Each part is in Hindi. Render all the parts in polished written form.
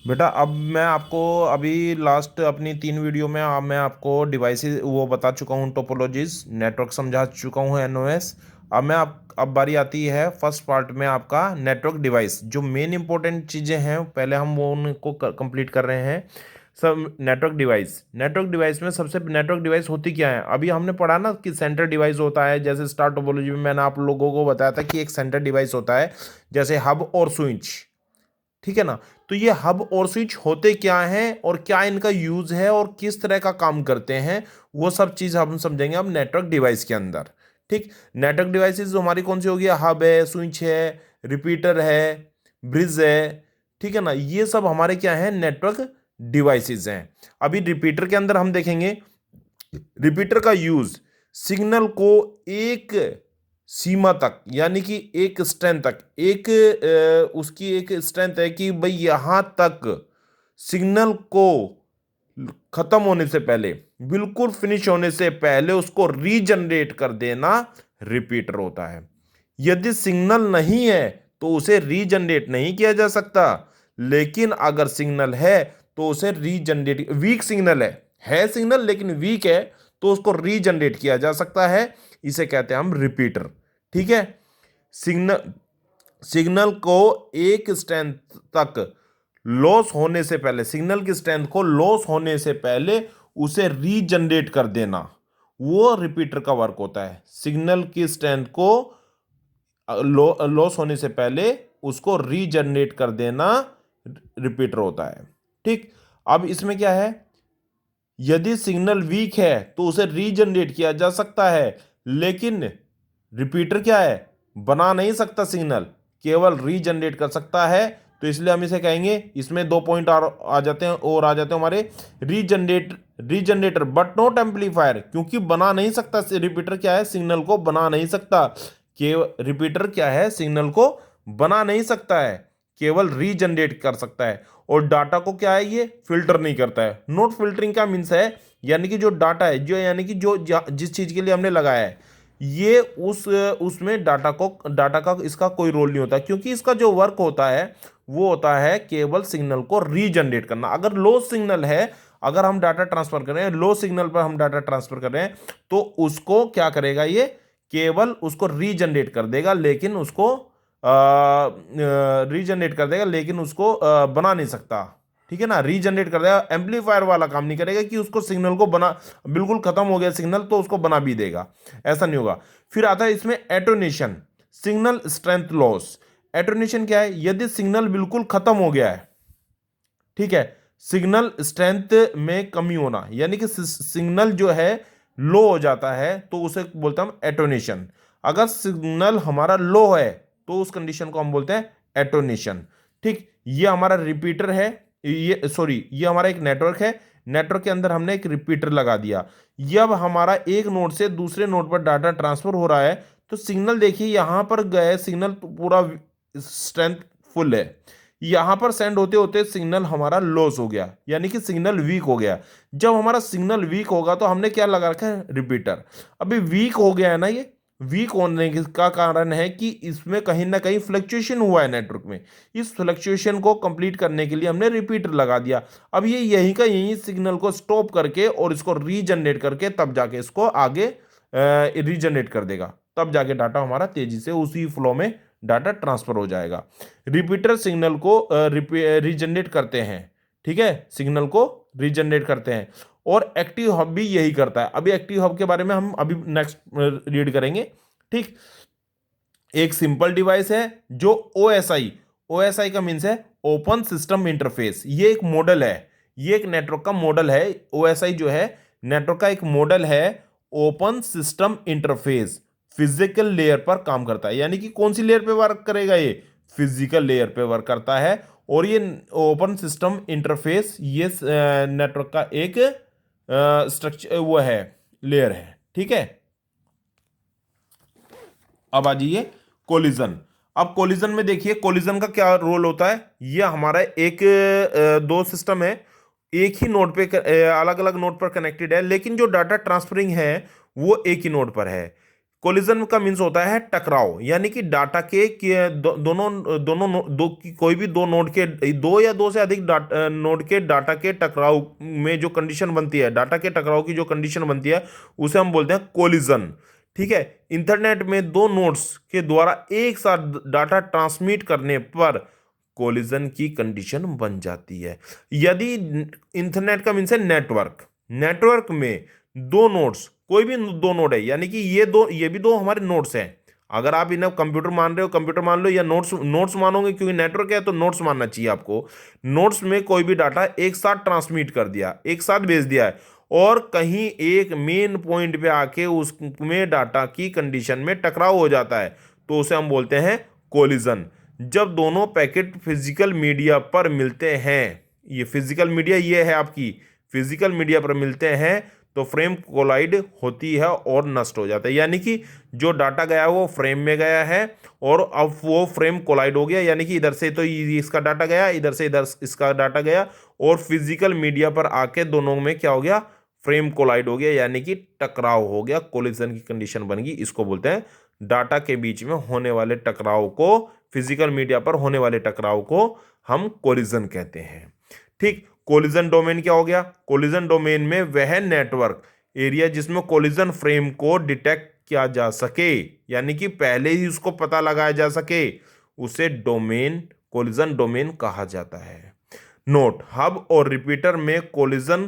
बेटा अब मैं आपको अभी लास्ट अपनी 3 वीडियो में मैं आपको डिवाइसेस वो बता चुका हूँ, टोपोलॉजीज नेटवर्क समझा चुका हूँ, एनओएस। अब बारी आती है फर्स्ट पार्ट में आपका नेटवर्क डिवाइस। जो मेन इंपॉर्टेंट चीज़ें हैं पहले हम वो उनको कंप्लीट कर रहे हैं। सब नेटवर्क डिवाइस में सबसे नेटवर्क डिवाइस होती क्या है, अभी हमने पढ़ा ना कि सेंटर डिवाइस होता है। जैसे स्टार टोपोलॉजी में मैंने आप लोगों को बताया था कि एक सेंटर डिवाइस होता है, जैसे हब और स्विच। ठीक है ना। तो ये हब और स्विच होते क्या हैं और क्या इनका यूज है और किस तरह का काम करते हैं, वो सब चीज हम समझेंगे अब नेटवर्क डिवाइस के अंदर। ठीक। नेटवर्क डिवाइसेस जो हमारी कौन सी होगी, हब है, स्विच है, रिपीटर है, ब्रिज है। ठीक है ना, ये सब हमारे क्या है, नेटवर्क डिवाइसेस हैं। अभी रिपीटर के अंदर हम देखेंगे, रिपीटर का यूज सिग्नल को एक सीमा तक, यानी कि एक स्ट्रेंथ तक, एक उसकी एक स्ट्रेंथ है कि भाई यहां तक सिग्नल को खत्म होने से पहले, बिल्कुल फिनिश होने से पहले उसको रीजनरेट कर देना रिपीटर होता है। यदि सिग्नल नहीं है तो उसे रीजनरेट नहीं किया जा सकता, लेकिन अगर सिग्नल है तो उसे रीजनरेट, वीक सिग्नल है सिग्नल लेकिन वीक है, तो उसको रीजनरेट किया जा सकता है। इसे कहते हैं हम रिपीटर। ठीक है। सिग्नल सिग्नल को एक स्ट्रेंथ तक लॉस होने से पहले, सिग्नल की स्ट्रेंथ को लॉस होने से पहले उसे रीजनरेट कर देना, वो रिपीटर का वर्क होता है। सिग्नल की स्ट्रेंथ को लॉस होने से पहले उसको रीजनरेट कर देना रिपीटर होता है। ठीक। अब इसमें क्या है, यदि सिग्नल वीक है तो उसे रीजनरेट किया जा सकता है, लेकिन रिपीटर क्या है, बना नहीं सकता सिग्नल, केवल रीजनरेट कर सकता है। तो इसलिए हम इसे कहेंगे, इसमें 2 पॉइंट आ जाते हैं और आ जाते हैं हमारे, रीजनरेटर बट नॉट एम्पलीफायर, क्योंकि बना नहीं सकता। रिपीटर क्या है, सिग्नल को बना नहीं सकता। रिपीटर क्या है, सिग्नल को बना नहीं सकता है, केवल रीजनरेट कर सकता है। और डाटा को क्या है, ये फिल्टर नहीं करता है। नोट फिल्टरिंग का मीन्स है, यानी कि जो डाटा है, जो यानी कि जो जिस चीज के लिए हमने लगाया है, ये उसमें डाटा का इसका कोई रोल नहीं होता, क्योंकि इसका जो वर्क होता है वो होता है केवल सिग्नल को रीजनरेट करना। अगर लो सिग्नल है, अगर हम डाटा ट्रांसफर कर रहे हैं, लो सिग्नल पर हम डाटा ट्रांसफर कर रहे हैं, तो उसको क्या करेगा, ये केवल उसको रीजनरेट कर देगा, लेकिन उसको रीजनरेट कर देगा, लेकिन उसको बना नहीं सकता। ठीक है ना, रीजनरेट कर देगा, एम्पलीफायर वाला काम नहीं करेगा कि उसको सिग्नल को बना, बिल्कुल खत्म हो गया सिग्नल तो उसको बना भी देगा, ऐसा नहीं होगा। फिर आता है इसमें एटोनेशन, सिग्नल स्ट्रेंथ लॉस। एटोनेशन क्या है, यदि सिग्नल बिल्कुल खत्म हो गया है, ठीक है, सिग्नल स्ट्रेंथ में कमी होना, यानी कि सिग्नल जो है लो हो जाता है, तो उसे बोलते हैं हम एटोनेशन। अगर सिग्नल हमारा लो है तो उस कंडीशन को हम बोलते हैं एटोनेशन। ठीक। ये हमारा रिपीटर है, ये सॉरी ये हमारा एक नेटवर्क है। नेटवर्क के अंदर हमने एक रिपीटर लगा दिया। जब हमारा एक नोड से दूसरे नोड पर डाटा ट्रांसफर हो रहा है, तो सिग्नल देखिए यहां पर गए, सिग्नल पूरा स्ट्रेंथ फुल है, यहां पर सेंड होते होते सिग्नल हमारा लॉस हो गया, यानी कि सिग्नल वीक हो गया। जब हमारा सिग्नल वीक होगा तो हमने क्या लगा रखा है, रिपीटर। अभी वीक हो गया है ना, ये वीक होने का कारण है कि इसमें कहीं ना कहीं फ्लक्चुएशन हुआ है नेटवर्क में। इस फ्लक्चुएशन को कंप्लीट करने के लिए हमने रिपीटर लगा दिया। अब ये यहीं का यहीं सिग्नल को स्टॉप करके और इसको रीजनरेट करके तब जाके इसको आगे रीजनरेट कर देगा, तब जाके डाटा हमारा तेजी से उसी फ्लो में डाटा ट्रांसफर हो जाएगा। रिपीटर सिग्नल को रीजनरेट करते हैं। ठीक है, सिग्नल को रीजनरेट करते हैं, और एक्टिव हब भी यही करता है। अभी एक्टिव हब के बारे में हम अभी नेक्स्ट रीड करेंगे। ठीक। एक सिंपल डिवाइस है जो ओएसआई का मीन्स है ओपन सिस्टम इंटरफेस। ये एक मॉडल है, ये एक नेटवर्क का मॉडल है। ओएसआई जो है नेटवर्क का एक मॉडल है, open system interface. Physical layer पर काम करता है, यानी कि कौन सी लेयर पे वर्क करेगा, ये फिजिकल लेयर पे वर्क करता है। और ये ओपन सिस्टम इंटरफेस ये नेटवर्क का एक स्ट्रक्चर वो है, लेयर है। ठीक है। अब आ जाइए कोलिजन। अब कोलिजन में देखिए, कोलिजन का क्या रोल होता है। ये हमारा एक दो सिस्टम है, एक ही नोड पे अलग अलग नोड पर कनेक्टेड है, लेकिन जो डाटा ट्रांसफरिंग है वो एक ही नोड पर है। कोलिजन का मीन्स होता है टकराव, यानी कि डाटा के कोई भी दो नोड के, दो या दो से अधिक नोड के डाटा के टकराव में जो कंडीशन बनती है, डाटा के टकराव की जो कंडीशन बनती है उसे हम बोलते हैं कोलिजन। ठीक है, इंटरनेट में दो नोड्स के द्वारा एक साथ डाटा ट्रांसमिट करने पर कोलिजन की कंडीशन बन जाती है। यदि इंटरनेट का मीन्स है नेटवर्क, नेटवर्क में दो नोड्स, कोई भी दो नोड है, यानी कि ये भी दो हमारे नोड्स हैं। अगर आप इन्हें कंप्यूटर मान रहे हो, कंप्यूटर मान लो, या नोड्स मानोगे, क्योंकि नेटवर्क है तो नोड्स मानना चाहिए आपको। नोड्स में कोई भी डाटा एक साथ ट्रांसमिट कर दिया, एक साथ भेज दिया है, और कहीं एक मेन पॉइंट पे आके उसमें डाटा की कंडीशन में टकराव हो जाता है, तो उसे हम बोलते हैं कोलिजन। जब दोनों पैकेट फिजिकल मीडिया पर मिलते हैं, ये फिजिकल मीडिया ये है आपकी, फिजिकल मीडिया पर मिलते हैं तो फ्रेम कोलाइड होती है और नष्ट हो जाता है। यानी कि जो डाटा गया है वो फ्रेम में गया है और अब वो फ्रेम कोलाइड हो गया, यानी कि इधर से तो इसका डाटा गया, इधर से इधर इसका डाटा गया, और फिजिकल मीडिया पर आके दोनों में क्या हो गया, फ्रेम कोलाइड हो गया, यानी कि टकराव हो गया, कोलिजन की कंडीशन बन गई। इसको बोलते हैं डाटा के बीच में होने वाले टकराव को, फिजिकल मीडिया पर होने वाले टकराव को हम कोलिजन कहते हैं। ठीक, कोलिजन डोमेन क्या हो गया? कोलिजन डोमेन में वह नेटवर्क एरिया जिसमें कोलिजन फ्रेम को डिटेक्ट किया जा सके, यानी कि पहले ही उसको पता लगाया जा सके, उसे डोमेन, कोलिजन डोमेन कहा जाता है। नोट, हब और रिपीटर में कोलिजन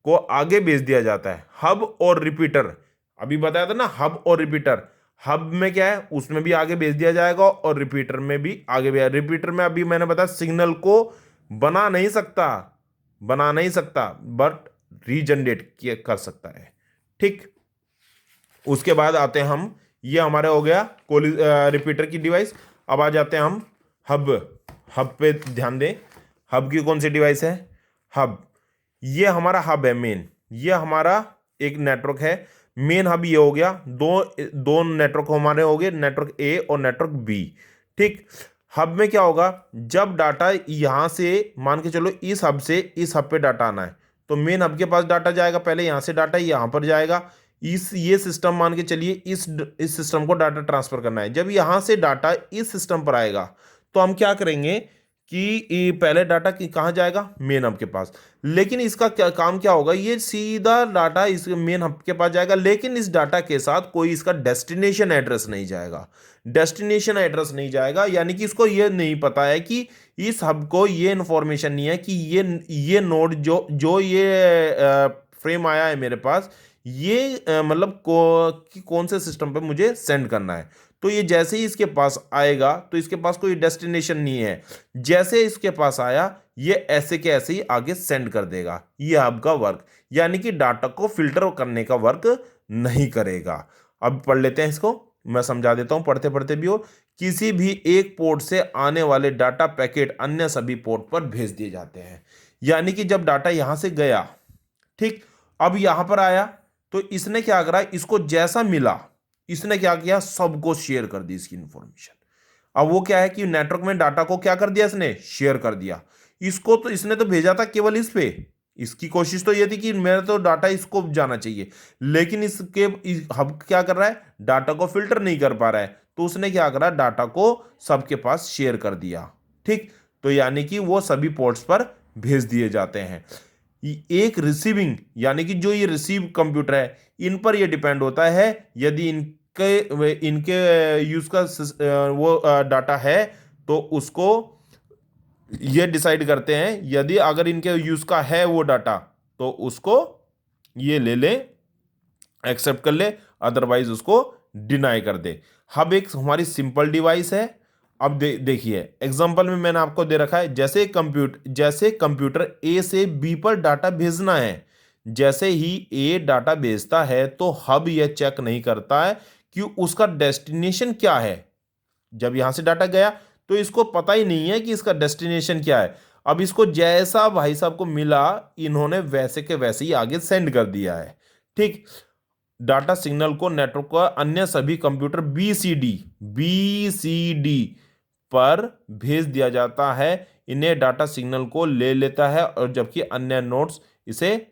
को आगे भेज दिया जाता है। हब और रिपीटर, अभी बताया था ना, हब और रिपीटर। हब में क्या है, उसमें भी आगे भेज दिया जाएगा, और रिपीटर में भी आगे भेजा। रिपीटर में अभी मैंने बताया सिग्नल को बना नहीं सकता, बट रीजनरेट कर सकता है। ठीक, उसके बाद आते हैं हम, ये हमारे हो गया रिपीटर की डिवाइस। अब आ जाते हैं हम हब पे ध्यान दें। हब की कौन सी डिवाइस है? हब, ये हमारा हब है मेन, ये हमारा एक नेटवर्क है। मेन हब ये हो गया, दो नेटवर्क हमारे हो गए, नेटवर्क ए और नेटवर्क बी। ठीक, हब में क्या होगा, जब डाटा यहां से, मान के चलो इस हब से इस हब पे डाटा आना है, तो मेन हब के पास डाटा जाएगा, पहले यहां से डाटा यहां पर जाएगा। ये सिस्टम मान के चलिए, इस सिस्टम को डाटा ट्रांसफर करना है। जब यहां से डाटा इस सिस्टम पर आएगा तो हम क्या करेंगे कि पहले डाटा कहाँ जाएगा, मेन हब के पास। लेकिन इसका काम क्या होगा, ये सीधा डाटा इस मेन हब के पास जाएगा, लेकिन इस डाटा के साथ कोई इसका डेस्टिनेशन एड्रेस नहीं जाएगा। यानी कि इसको ये नहीं पता है कि इस हब को ये इंफॉर्मेशन नहीं है कि ये नोड जो ये फ्रेम आया है मेरे पास, ये मतलब कौन से सिस्टम पे मुझे सेंड करना है। तो ये जैसे ही इसके पास आएगा तो इसके पास कोई डेस्टिनेशन नहीं है, जैसे इसके पास आया ये ऐसे के ऐसे ही आगे सेंड कर देगा। ये हब का वर्क, यानी कि डाटा को फिल्टर करने का वर्क नहीं करेगा। अब पढ़ लेते हैं इसको, मैं समझा देता हूं पढ़ते पढ़ते भी हो। किसी भी एक पोर्ट से आने वाले डाटा पैकेट अन्य सभी पोर्ट पर भेज दिए जाते हैं। यानी कि जब डाटा यहां से गया, ठीक, अब यहां पर आया तो इसने क्या करा, इसको जैसा मिला इसने क्या किया, सबको शेयर कर दी इसकी इंफॉर्मेशन। अब वो क्या है कि नेटवर्क में डाटा को क्या कर दिया, इसने शेयर कर दिया। इसको तो इसने तो भेजा था केवल इस पे, इसकी कोशिश तो ये थी कि मेरा तो डाटा इसको जाना चाहिए, लेकिन हब क्या कर रहा है, डाटा को फिल्टर नहीं कर पा रहा है, तो उसने क्या करा, डाटा को सबके पास शेयर कर दिया। ठीक, तो यानी कि वो सभी पोर्ट्स पर भेज दिए जाते हैं। एक रिसीविंग, यानी कि जो ये रिसीव कंप्यूटर है, इन पर ये डिपेंड होता है। यदि इनके यूज का वो डाटा है तो उसको ये डिसाइड करते हैं, यदि अगर इनके यूज का है वो डाटा तो उसको ये ले ले, एक्सेप्ट कर ले, अदरवाइज उसको डिनाई कर दे। हब एक हमारी सिंपल डिवाइस है। अब देखिए एग्जांपल में मैंने आपको दे रखा है, जैसे कंप्यूटर ए से बी पर डाटा भेजना है, जैसे ही ए डाटा भेजता है तो हब यह चेक नहीं करता है कि उसका डेस्टिनेशन क्या है। जब यहां से डाटा गया तो इसको पता ही नहीं है कि इसका डेस्टिनेशन क्या है। अब इसको जैसा भाई साहब को मिला, इन्होंने वैसे के वैसे ही आगे सेंड कर दिया है। ठीक, डाटा सिग्नल को नेटवर्क का अन्य सभी कंप्यूटर बी सी डी पर भेज दिया जाता है। इन्हें डाटा सिग्नल को ले लेता है, और जबकि अन्य नोड्स इसे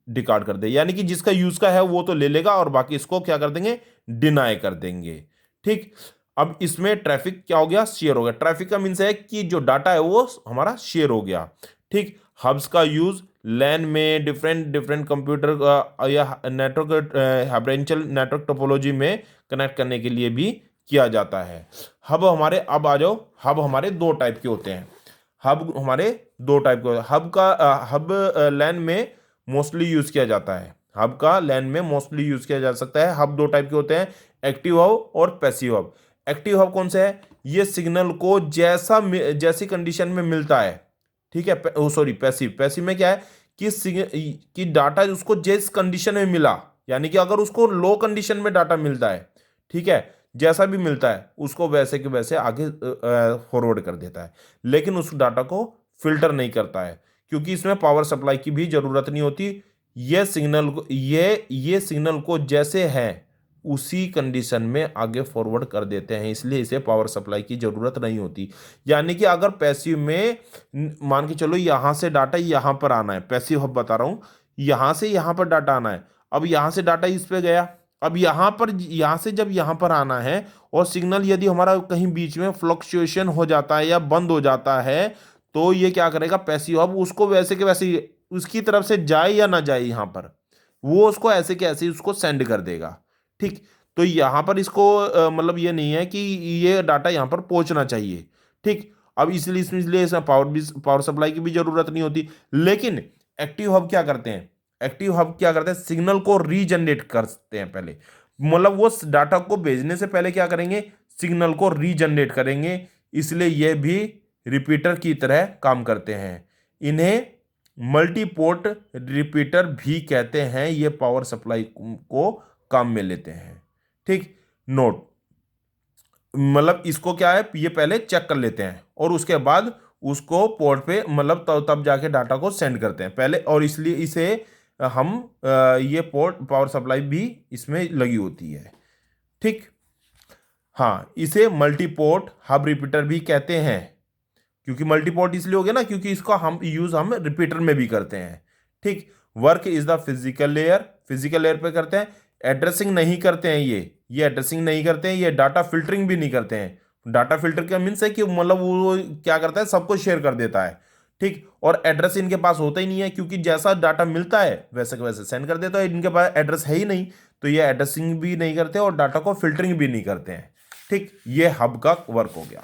डिकार्ड कर दे, यानी कि जिसका यूज का है वो तो ले लेगा और बाकी इसको क्या कर देंगे, डिनाई कर देंगे। ठीक, अब इसमें ट्रैफिक क्या हो गया, शेयर हो गया। ट्रैफिक का मीन्स है कि जो डाटा है वो हमारा शेयर हो गया। ठीक, हब्स का यूज लैन में डिफरेंट डिफरेंट कंप्यूटर या नेटवर्क हाइब्रेंशियल नेटवर्क टोपोलॉजी में कनेक्ट करने के लिए भी किया जाता है। हब हमारे, अब आ जाओ, हब हमारे दो टाइप के होते हैं। हब हमारे दो टाइप के होते हैं। हब लैन में मोस्टली यूज किया जाता है। हब का लैन में मोस्टली यूज किया जा सकता है। हब दो टाइप के होते हैं, एक्टिव हब और पैसिव हब। एक्टिव हब कौन सा है, ये सिग्नल को जैसी कंडीशन में मिलता है, ठीक है। सॉरी, पैसिव, पैसिव में क्या है कि डाटा उसको जिस कंडीशन में मिला, यानी कि अगर उसको लो कंडीशन में डाटा मिलता है, ठीक है, जैसा भी मिलता है उसको वैसे के वैसे आगे फॉरवर्ड कर देता है, लेकिन उस डाटा को फिल्टर नहीं करता है, क्योंकि इसमें पावर सप्लाई की भी जरूरत नहीं होती। ये सिग्नल को जैसे है उसी कंडीशन में आगे फॉरवर्ड कर देते हैं, इसलिए इसे पावर सप्लाई की जरूरत नहीं होती। यानी कि अगर पैसिव में मान के चलो यहां से डाटा यहां पर आना है, पैसिव हब बता रहा हूं, यहां से यहां पर डाटा आना है। अब यहां से डाटा इस पे गया, अब यहां से जब यहां पर आना है और सिग्नल यदि हमारा कहीं बीच में फ्लक्चुएशन हो जाता है या बंद हो जाता है, तो ये क्या करेगा, पैसिव हब उसको वैसे के वैसे उसकी तरफ से जाए या ना जाए, यहां पर वो उसको ऐसे के ऐसे उसको सेंड कर देगा। ठीक, तो यहां पर इसको मतलब ये नहीं है कि ये डाटा यहां पर पहुंचना चाहिए। ठीक, अब इसलिए इसमें पावर सप्लाई की भी जरूरत नहीं होती। लेकिन एक्टिव हब क्या करते हैं, एक्टिव हब क्या करते हैं, सिग्नल को रीजनरेट करते हैं पहले। मतलब वो डाटा को भेजने से पहले क्या करेंगे, सिग्नल को रीजनरेट करेंगे, इसलिए ये भी रिपीटर की तरह काम करते हैं। इन्हें मल्टीपोर्ट रिपीटर भी कहते हैं। ये पावर सप्लाई को काम में लेते हैं। ठीक, नोट, मतलब इसको क्या है, ये पहले चेक कर लेते हैं और उसके बाद उसको पोर्ट पे मतलब तब जाके डाटा को सेंड करते हैं पहले, और इसलिए इसे हम ये पोर्ट पावर सप्लाई भी इसमें लगी होती है। ठीक, हाँ, इसे मल्टीपोर्ट हब रिपीटर भी कहते हैं। क्योंकि मल्टीपोर्ट इसलिए हो गया ना, क्योंकि इसका हम रिपीटर में भी करते हैं। ठीक, work is the physical layer, physical layer पे करते हैं। एड्रेसिंग नहीं करते हैं, ये एड्रेसिंग नहीं करते हैं, ये डाटा फिल्टरिंग भी नहीं करते हैं। डाटा फिल्टर का मीन्स है कि मतलब वो क्या करता है, सबको शेयर कर देता है। ठीक, और एड्रेस इनके पास होता ही नहीं है, क्योंकि जैसा डाटा मिलता है वैसे के वैसे सेंड कर देता है। इनके पास एड्रेस है ही नहीं, तो ये एड्रेसिंग भी नहीं करते और डाटा को फिल्टरिंग भी नहीं करते हैं। ठीक, ये हब का वर्क हो गया।